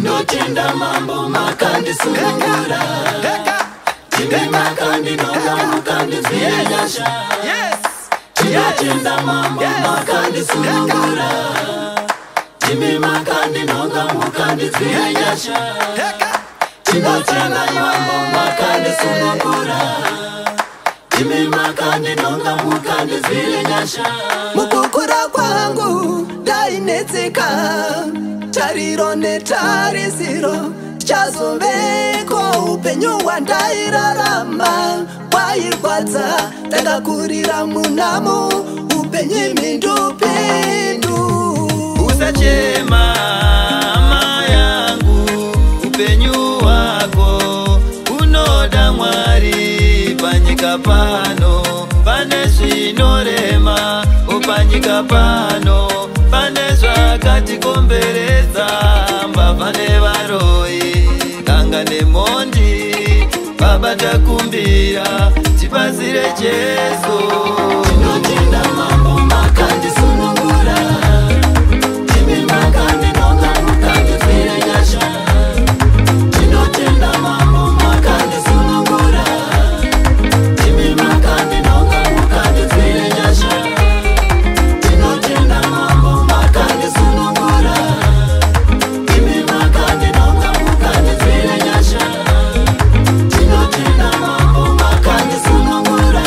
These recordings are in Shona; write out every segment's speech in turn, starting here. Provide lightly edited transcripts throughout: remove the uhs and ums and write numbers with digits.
Tinotenda mambo makandi sunungura Timi makandi nonga mukandi zvirenyasha Tinotenda mambo makandi sunungura Timi makandi nonga mukandi zvirenyasha Tinotenda mambo makandi sunungura Timi makandi nonga mukandi zvirenyasha Mukukura kwangu ndainetseka Tariro netarisiro chazoveko upenyu wandairarama wairwadza ndakakurira munamo upenyu mindupindu usachema ama yangu upenyu wako unoda Mwari panyika pano pane zvinorema upanyika pano pane zvakatikomberedza mbavha nevaroi kanga nemondi baba takumbira tipazire Jesu Tinotenda mambo makandi sunungura Timi makandi nonga mukandi zvirenyasha Tinotenda mambo makandi sunungura Timi makandi nonga mukandi zvirenyasha Tinotenda mambo makandi sunungura Timi makandi nonga mukandi zvirenyasha Tinotenda mambo makandi sunungura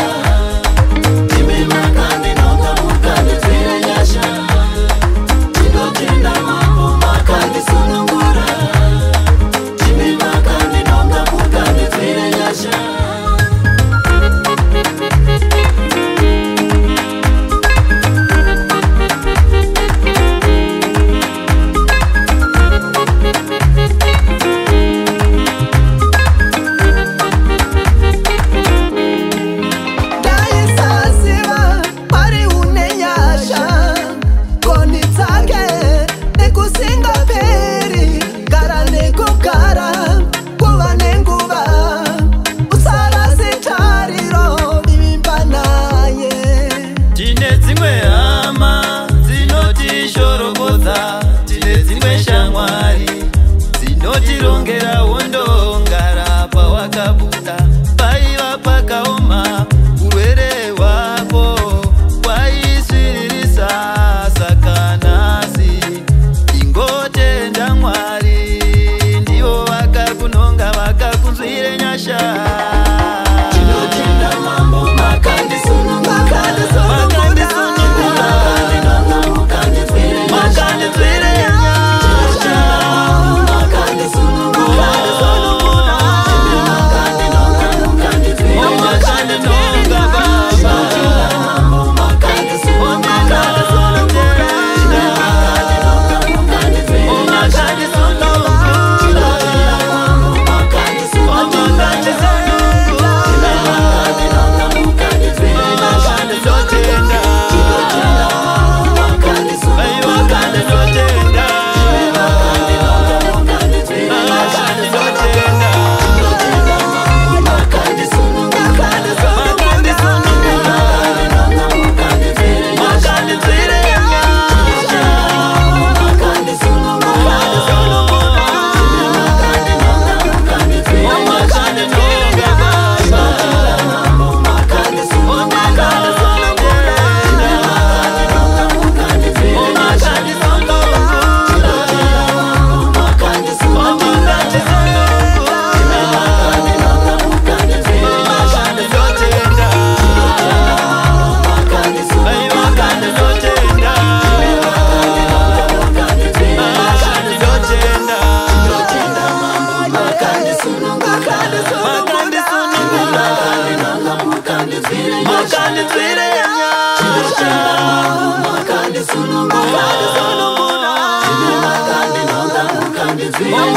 Timi makandi nonga mukandi zvirenyasha Tinotenda mambo makandi sunungura Timi makandi nonga mukandi zvirenyasha tirongera wondongara pawakabuda paiva pakaoma urwere hwako waisviririsa saka nhasi ingotenda Mwari ndivo vakakunonga vakakunzwire nyasha Tinotenda mambo makandi sunungura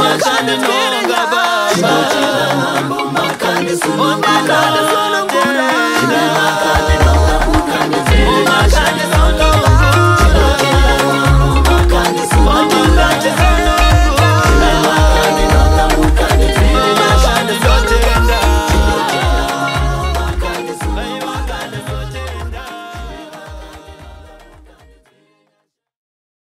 Makandi